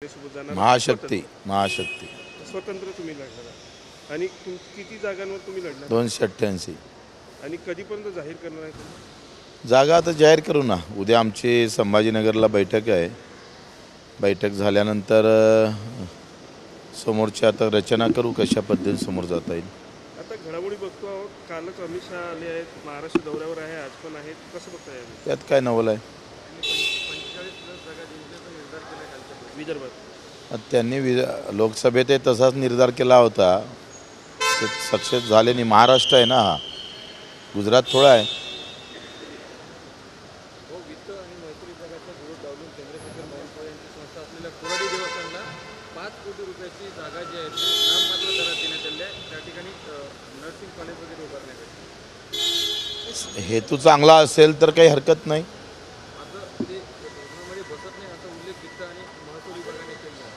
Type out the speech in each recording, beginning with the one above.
महाशक्ती महाशक्ती स्वतंत्र तुम्ही लढणार आणि किती जागांवर तुम्ही लढणार 288 आणि कधीपर्यंत जाहीर करणार आहे तुम्ही? जागा आता जाहीर करू ना. उद्या आमची संभाजीनगरला बैठक आहे. बैठक झाल्यानंतर समोरची आता रचना करू कशा पद्धतीने समोर जाता येईल. आता घडामोडी बघतो आहोत, कालच अमित शहा आले आहेत, महाराष्ट्र दौऱ्यावर आहे, आज पण आहेत, कसं बघता येईल? त्यात काय नवल आहे? 45 जागा जिंकण्याचा निर्धार केला विदर्भात. त्यांनी लोकसभेत तसाच निर्धार केला होता, ते सक्सेस झाले नाही. महाराष्ट्र आहे ना, हा गुजरात थोडा आहे. वित्त आणि महसूल विभागाचा विरोध डावलून चंद्रशेखर बावनकुळे यांची संस्था असलेल्या कोराडी देवस्थानला 5 कोटी रुपयाची जागा जी आहे ती नाममात्र दरात देण्यात आली आहे. त्या ठिकाणी नर्सिंग कॉलेज वगैरे उभारण्यात आले. हेतू चांगला असेल तर काही हरकत नाही. आता ते धोरणामध्ये बसत नाही असा उल्लेख वित्त आणि महसूल विभागाने केला आहे.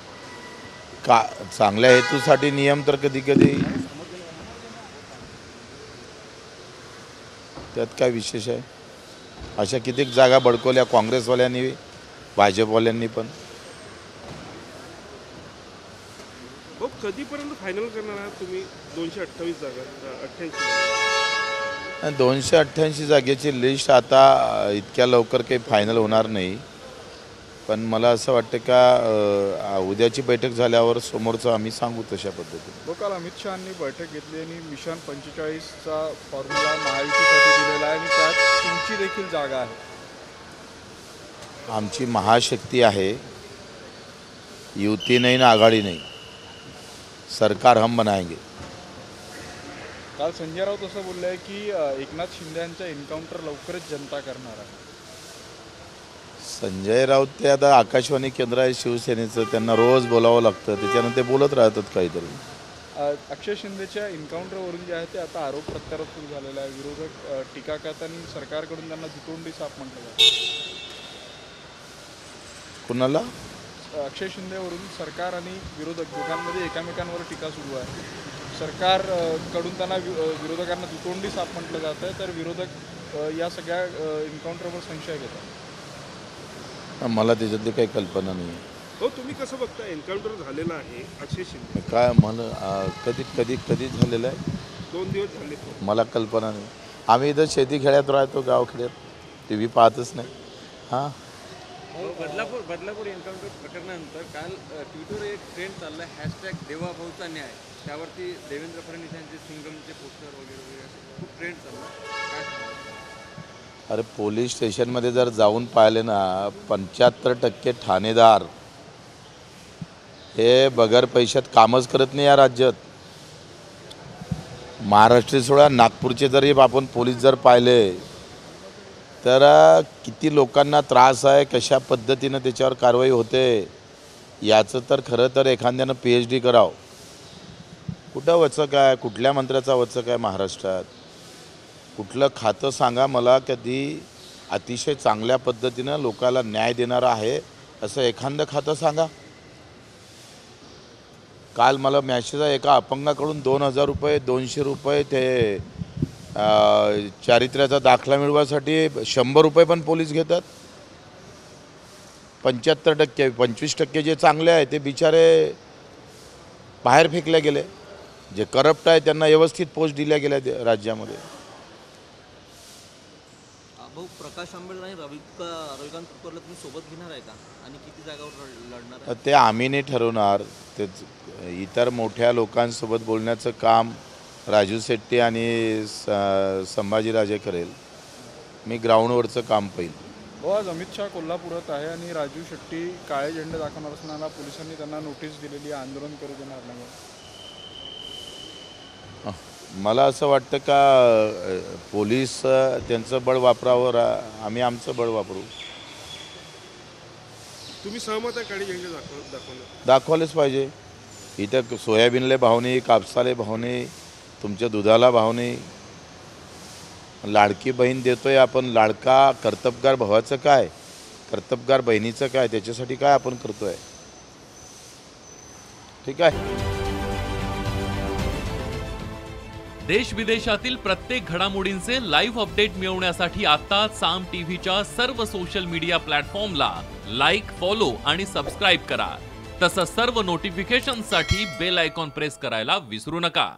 का चांगल्या हेतूसाठी नियम तर कधी कधी त्यात काय विशेष आहे? अशा कित्येक जागा बडकवल्या काँग्रेसवाल्यांनी, भाजपवाल्यांनी पण. हो, कधीपर्यंत फायनल करणार आहात तुम्ही 228 जागा 88? 288 जागेची लिस्ट आता इतक्या लवकर काही फायनल होणार नाही. पण मला असं वाटतं का उद्याची बैठक झाल्यावर समोरचं आम्ही सांगू तशा पद्धतीने. काल अमित शहांनी बैठक घेतली आणि मिशन 45चा फॉर्म्युला महायुतीसाठी दिलेला आहे आणि त्यात तुमची देखील जागा आहे. आमची महाशक्ती आहे, युती नाही ना आघाडी नाही. सरकार हम बनाएंगे. काल संजय राऊत असं बोलले आहे की एकनाथ शिंदे यांचा एन्काउंटर लवकरच जनता करणार आहे. संजय राऊत ते आता आकाशवाणी केंद्र आहे शिवसेनेचं, त्यांना रोज बोलावं लागतं, त्याच्यानं ते बोलत राहतात काहीतरी. अक्षय शिंदेच्या एन्काउंटरवरून जे आहे ते आता आरोप प्रत्यारोप सुरू झालेला आहे. विरोधक टीका करतात आणि सरकारकडून त्यांना दुतोंडी साप म्हटलं जातं. कुणाला? अक्षय शिंदेवरून सरकार आणि विरोधक दोघांमध्ये एकामेकांवर टीका सुरू आहे. सरकारकडून त्यांना विरोधकांना दुतोंडी साप म्हटलं जातं आहे, तर विरोधक या सगळ्या एन्काउंटरवर संशय घेतात. मला त्याच्यातली काही कल्पना नाही. हो, तुम्ही कसं बघता? एन्काउंटर झालेला आहे अक्षय शिंदे, काय मला कधी झालेलं आहे? 2 दिवस झाले. मला कल्पना नाही. आम्ही इथं शेती खेड्यात राहतो, गाव खेड्यात, टी व्ही पाहतच नाही. हां, बदलापूर एन्काउंटर प्रकरणानंतर काल ट्विटरवर एक ट्रेंड चालला आहे, #देवाभाऊचा न्याय. त्यावरती देवेंद्र फडणवीस यांचे सिंगमचे पोस्टर वगैरे खूप ट्रेंड चालला. काय सांगा? अरे पोलीस स्टेशनमध्ये जर जाऊन पाहिले ना, 75% ठाणेदार हे बगर पैशात कामच करत नाही या राज्यात. महाराष्ट्र सोडा, नागपूरचे जरी आपण पोलीस जर पाहिले तर किती लोकांना त्रास आहे, कशा पद्धतीनं त्याच्यावर कारवाई होते याचं तर खरं तर एखाद्यानं PhD करावं. कुठं वचक आहे? कुठल्या मंत्र्याचा वचक आहे महाराष्ट्रात? कुठलं खातं सांगा मला कधी अतिशय चांगल्या पद्धतीनं लोकाला न्याय देणारं आहे असं एखादं खातं सांगा. काल मला मॅसेज आहे, एका अपंगाकडून 2000 रुपये 200 रुपये ते चारित्र्याचा दाखला मिळवासाठी 100 रुपये पण पोलीस घेतात. 75% 25% जे चांगले आहे ते बिचारे बाहेर फेकले गेले. जे करप्ट आहे त्यांना व्यवस्थित पोस्ट दिल्या गेल्या राज्यामध्ये. भाऊ, प्रकाश आंबेडकर आणि रविकांत तुपकरला तुम्ही सोबत घेणार आहे का आणि किती जागावर लढणार आहे? ते आम्ही नाही ठरवणार. ते इतर मोठ्या लोकांसोबत बोलण्याचं काम राजू शेट्टी आणि संभाजीराजे करेल. मी ग्राउंडवरचं काम पाहिजे. आज अमित शहा कोल्हापुरात आहे आणि राजू शेट्टी काळे झेंडे दाखवणार असताना पोलिसांनी त्यांना नोटीस दिलेली, आंदोलन करू देणार नाही. मला असं वाटतं का पोलीस त्यांचं बळ वापरावर, आम्ही आमचं बळ वापरू. तुम्ही सहमत आहे काळी झेंडे दाखवलेच पाहिजे. इथं सोयाबीनले भाव नाही, कापसाले भाव नाही, तुमच्या दुधाला भाव नाही. लाडकी बहीण देतोय आपण, लाडका कर्तबगार भावाचं काय, कर्तबगार बहिणीचं काय, त्याच्यासाठी काय आपण करतोय? ठीक आहे. देश विदेशातील प्रत्येक घडामोडींचे लाईव्ह अपडेट मिळवण्यासाठी आता साम टीव्हीच्या सर्व सोशल मीडिया प्लॅटफॉर्मला लाईक, फॉलो आणि सबस्क्राईब करा. तसंच सर्व नोटिफिकेशनसाठी बेल आयकॉन प्रेस करायला विसरू नका.